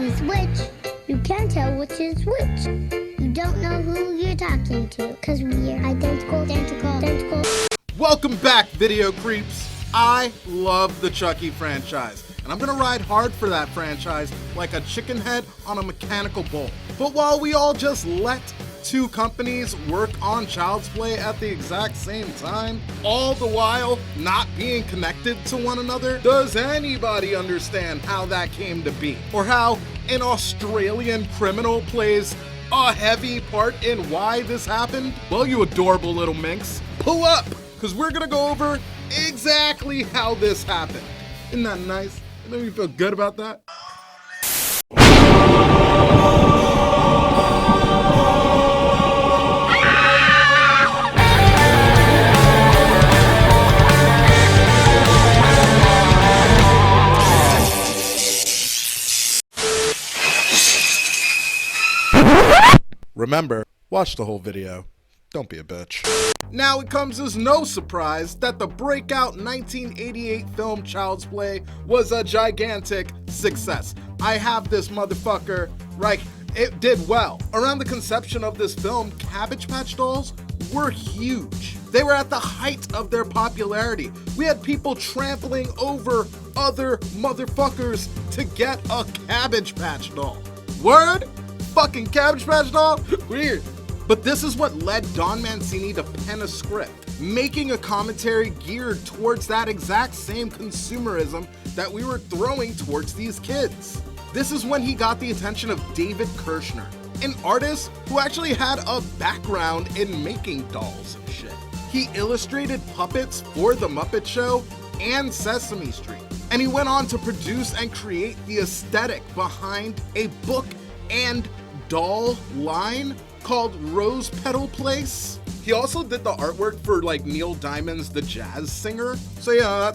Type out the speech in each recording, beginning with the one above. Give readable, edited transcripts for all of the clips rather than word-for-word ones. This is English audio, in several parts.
the Switch, you can't tell which is which. You don't know who you're talking to, because we're identical. Welcome back, video creeps. I love the Chucky franchise, and I'm gonna ride hard for that franchise like a chicken head on a mechanical bull. But while we all just let two companies work on Childsplay at the exact same time, all the while not being connected to one another, does anybody understand how that came to be? Or how an Australian criminal plays a heavy part in why this happened? Well, you adorable little minx, pull up, because we're gonna go over exactly how this happened. Isn't that nice? Don't you feel good about that? Remember, watch the whole video. Don't be a bitch. Now it comes as no surprise that the breakout 1988 film Childsplay was a gigantic success. I have this motherfucker right. It did well. Around the conception of this film, Cabbage Patch dolls were huge. They were at the height of their popularity. We had people trampling over other motherfuckers to get a Cabbage Patch doll. Word? Fucking Cabbage Patch doll? Weird. But this is what led Don Mancini to pen a script, making a commentary geared towards that exact same consumerism that we were throwing towards these kids. This is when he got the attention of David Kirshner, an artist who actually had a background in making dolls and shit. He illustrated puppets for The Muppet Show and Sesame Street. And he went on to produce and create the aesthetic behind a book and doll line called Rose Petal Place. He also did the artwork for like Neil Diamond's The Jazz Singer. So yeah,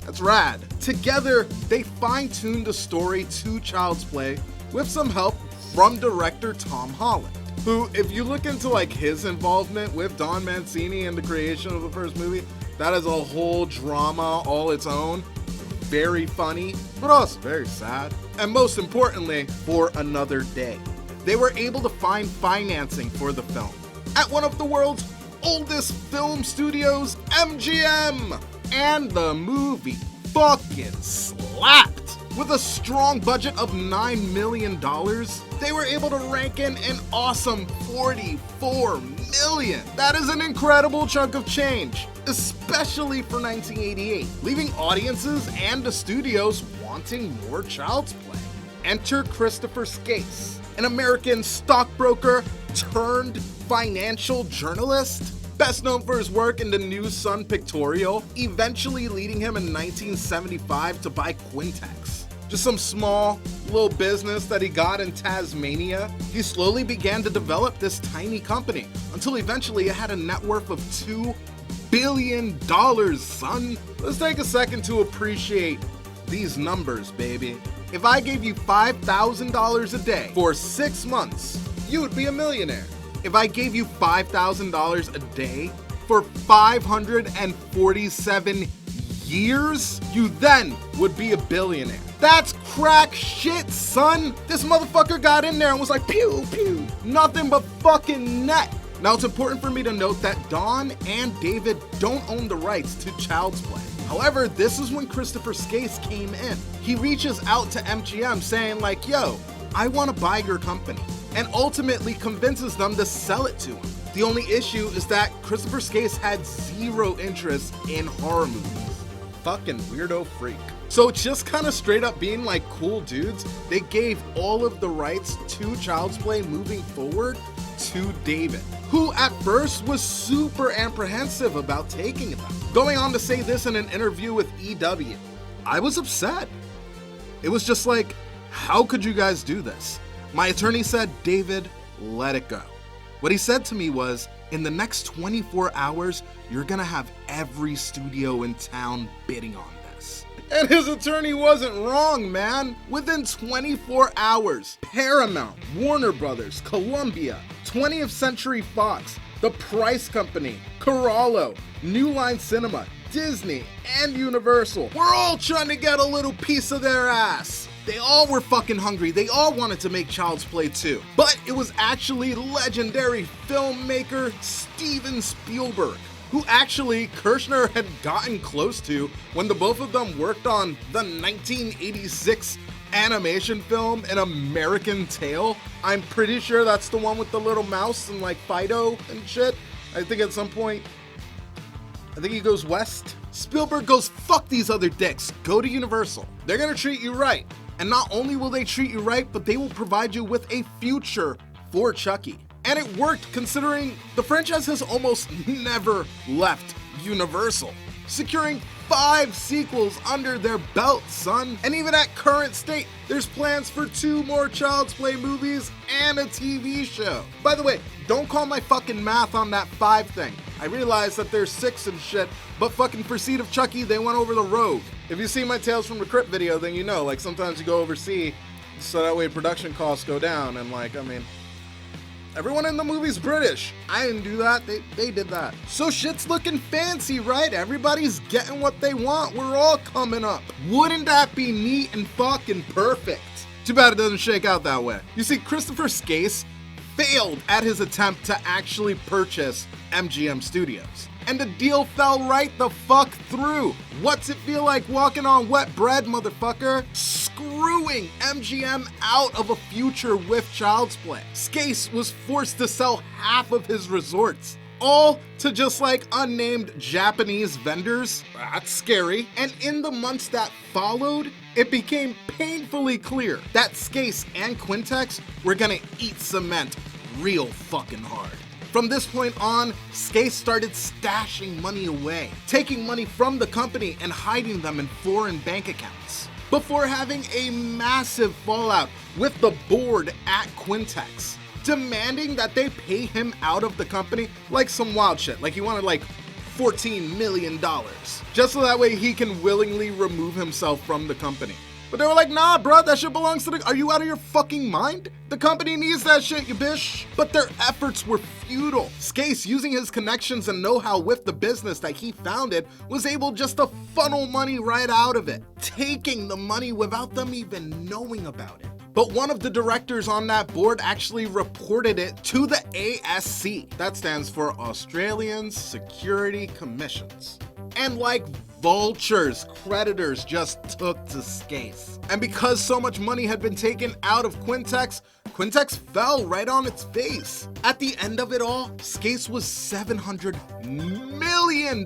that's rad. Together, they fine-tuned the story to Childsplay with some help from director Tom Holland, who, if you look into like his involvement with Don Mancini in the creation of the first movie, that is a whole drama all its own. Very funny, but also very sad. And most importantly, for another day. They were able to find financing for the film at one of the world's oldest film studios, MGM. And the movie fucking slapped. With a strong budget of $9 million, they were able to rank in an awesome $44 million. That is an incredible chunk of change, especially for 1988, leaving audiences and the studios wanting more Child's Play. Enter Christopher Skase, an American stockbroker turned financial journalist, best known for his work in the New Sun pictorial, eventually leading him in 1975 to buy Quintex. Just some small little business that he got in Tasmania. He slowly began to develop this tiny company until eventually it had a net worth of $2 billion, son. Let's take a second to appreciate these numbers, baby. If I gave you $5,000 a day for 6 months, you would be a millionaire. If I gave you $5,000 a day for 547 years, you then would be a billionaire. That's crack shit, son. This motherfucker got in there and was like, pew, pew. Nothing but fucking net. Now, it's important for me to note that Don and David don't own the rights to Child's Play. However, this is when Christopher Skase came in. He reaches out to MGM saying like, yo, I want to buy your company, and ultimately convinces them to sell it to him. The only issue is that Christopher Skase had zero interest in horror movies. Fucking weirdo freak. So just kind of straight up being like cool dudes, they gave all of the rights to Child's Play moving forward to David, who at first was super apprehensive about taking them. Going on to say this in an interview with EW, I was upset. It was just like, how could you guys do this? My attorney said, David, let it go. What he said to me was, in the next 24 hours, you're gonna have every studio in town bidding on this. And his attorney wasn't wrong, man. Within 24 hours, Paramount, Warner Brothers, Columbia, 20th Century Fox, The Price Company, Corallo, New Line Cinema, Disney, and Universal were all trying to get a little piece of their ass. They all were fucking hungry. They all wanted to make Child's Play 2. But it was actually legendary filmmaker Steven Spielberg, who actually Kirshner had gotten close to when the both of them worked on the 1986 animation film An American Tail. I'm pretty sure that's the one with the little mouse and like Fido and shit. I think at some point, I think he goes west. Spielberg goes, fuck these other dicks, go to Universal. They're gonna treat you right. And not only will they treat you right, but they will provide you with a future for Chucky. And it worked, considering the franchise has almost never left Universal, securing 5 sequels under their belt, son. And even at current state, there's plans for 2 more Child's Play movies and a TV show. By the way, don't call my fucking math on that 5 thing. I realize that there's 6 and shit, but fucking for Seed of Chucky, they went over the road. If you see my Tales from the Crypt video, then you know, like sometimes you go overseas so that way production costs go down, and like, I mean, everyone in the movie's British. I didn't do that, they did that. So shit's looking fancy, right? Everybody's getting what they want. We're all coming up. Wouldn't that be neat and fucking perfect? Too bad it doesn't shake out that way. You see, Christopher Skase failed at his attempt to actually purchase MGM Studios. And the deal fell right the fuck through. What's it feel like walking on wet bread, motherfucker? Screwing MGM out of a future with Child's Play. Skase was forced to sell half of his resorts, all to just like unnamed Japanese vendors. That's scary. And in the months that followed, it became painfully clear that Skase and Quintex were gonna eat cement real fucking hard. From this point on, Skase started stashing money away, taking money from the company and hiding them in foreign bank accounts, before having a massive fallout with the board at Quintex, demanding that they pay him out of the company like some wild shit. Like he wanted like $14 million, just so that way he can willingly remove himself from the company. But they were like, nah, bro, that shit belongs to the... Are you out of your fucking mind? The company needs that shit, you bitch. But their efforts were futile. Skase, using his connections and know-how with the business that he founded, was able just to funnel money right out of it, taking the money without them even knowing about it. But one of the directors on that board actually reported it to the ASC. That stands for Australian Security Commissions. And like vultures, creditors just took to Skase. And because so much money had been taken out of Quintex, Quintex fell right on its face. At the end of it all, Skase was $700 million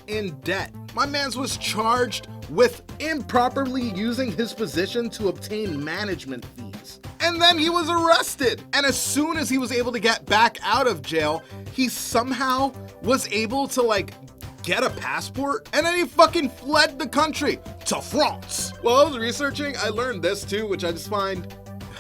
in debt. My mans was charged with improperly using his position to obtain management fees. And then he was arrested. And as soon as he was able to get back out of jail, he somehow was able to like get a passport, and then he fucking fled the country to France. While I was researching, I learned this too, which I just find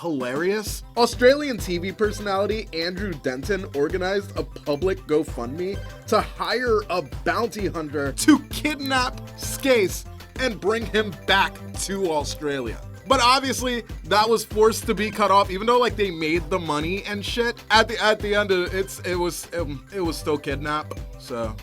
hilarious. Australian TV personality Andrew Denton organized a public GoFundMe to hire a bounty hunter to kidnap Skase and bring him back to Australia. But obviously that was forced to be cut off, even though like they made the money and shit. At the end of it was still kidnap, so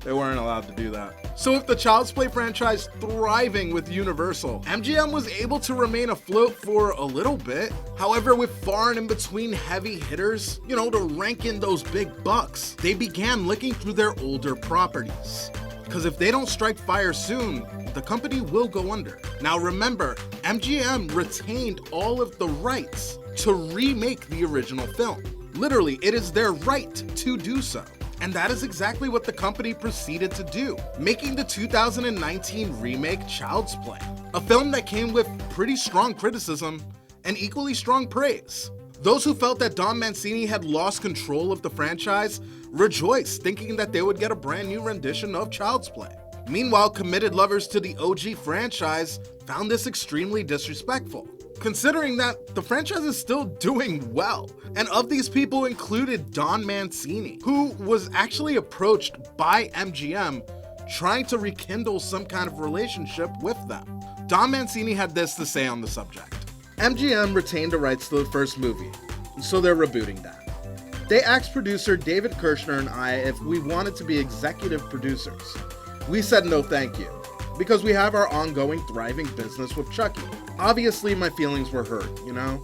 they weren't allowed to do that. So with the Child's Play franchise thriving with Universal, MGM was able to remain afloat for a little bit. However, with far and in between heavy hitters, you know, to rank in those big bucks, they began looking through their older properties. Because if they don't strike fire soon, the company will go under. Now remember, MGM retained all of the rights to remake the original film. Literally, it is their right to do so. And that is exactly what the company proceeded to do, making the 2019 remake Child's Play, a film that came with pretty strong criticism and equally strong praise. Those who felt that Don Mancini had lost control of the franchise rejoiced, thinking that they would get a brand new rendition of Child's Play. Meanwhile, committed lovers to the OG franchise found this extremely disrespectful, considering that the franchise is still doing well. And of these people included Don Mancini, who was actually approached by MGM trying to rekindle some kind of relationship with them. Don Mancini had this to say on the subject. MGM retained the rights to the first movie, so they're rebooting that. They asked producer David Kirshner and I if we wanted to be executive producers. We said no thank you, because we have our ongoing thriving business with Chucky. Obviously my feelings were hurt, you know?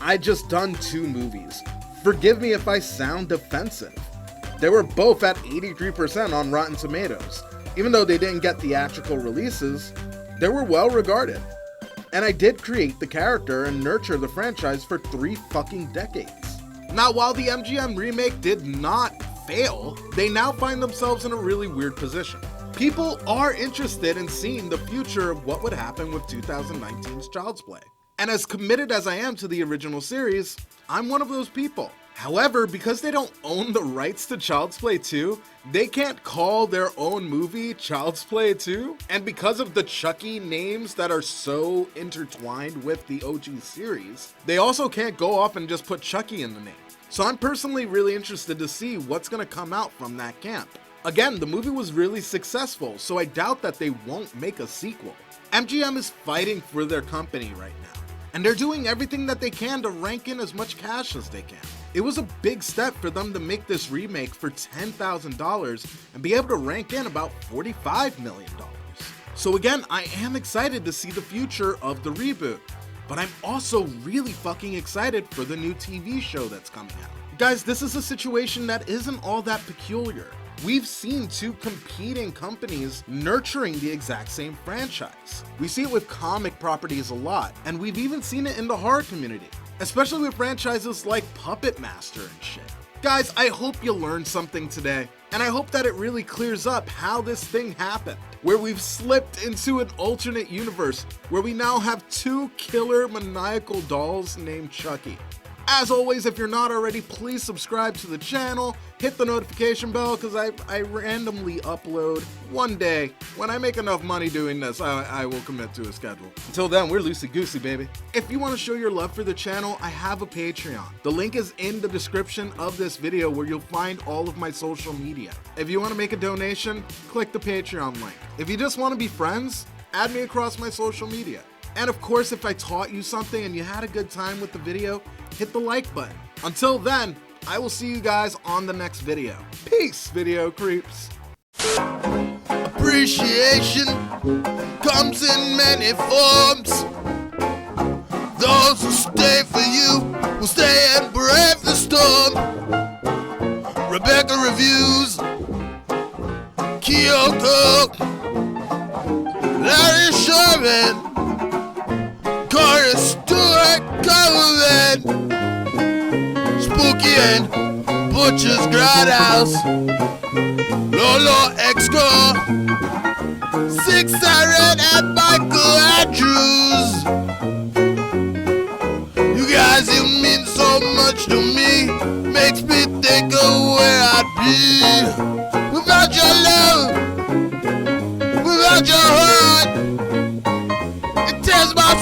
I'd just done 2 movies. Forgive me if I sound defensive. They were both at 83% on Rotten Tomatoes. Even though they didn't get theatrical releases, they were well regarded. And I did create the character and nurture the franchise for 3 fucking decades. Now, while the MGM remake did not fail, they now find themselves in a really weird position. People are interested in seeing the future of what would happen with 2019's Child's Play. And as committed as I am to the original series, I'm one of those people. However, because they don't own the rights to Child's Play 2, they can't call their own movie Child's Play 2. And because of the Chucky names that are so intertwined with the OG series, they also can't go off and just put Chucky in the name. So I'm personally really interested to see what's gonna come out from that camp. Again, the movie was really successful, so I doubt that they won't make a sequel. MGM is fighting for their company right now, and they're doing everything that they can to rank in as much cash as they can. It was a big step for them to make this remake for $10,000 and be able to rank in about $45 million. So again, I am excited to see the future of the reboot, but I'm also really fucking excited for the new TV show that's coming out. Guys, this is a situation that isn't all that peculiar. We've seen 2 competing companies nurturing the exact same franchise. We see it with comic properties a lot, and we've even seen it in the horror community, especially with franchises like Puppet Master and shit. Guys, I hope you learned something today, and I hope that it really clears up how this thing happened, where we've slipped into an alternate universe where we now have 2 killer maniacal dolls named Chucky. As always, if you're not already, please subscribe to the channel, hit the notification bell, because I randomly upload one day. When I make enough money doing this, I will commit to a schedule. Until then, we're loosey-goosey, baby. If you want to show your love for the channel, I have a Patreon. The link is in the description of this video, where you'll find all of my social media. If you want to make a donation, click the Patreon link. If you just want to be friends, add me across my social media. And of course, if I taught you something and you had a good time with the video, hit the like button. Until then, I will see you guys on the next video. Peace, video creeps. Appreciation comes in many forms. Those who stay for you will stay and brave the storm. Rebecca reviews, Kyoko, Larry Sherman, Corey Stewart, Coleman, Spooky and Butcher's Grindhouse, Lolo Exco, 6 Siren and Michael Andrews. You guys, you mean so much to me, makes me think of where I'd be without your love, without your heart. It tears my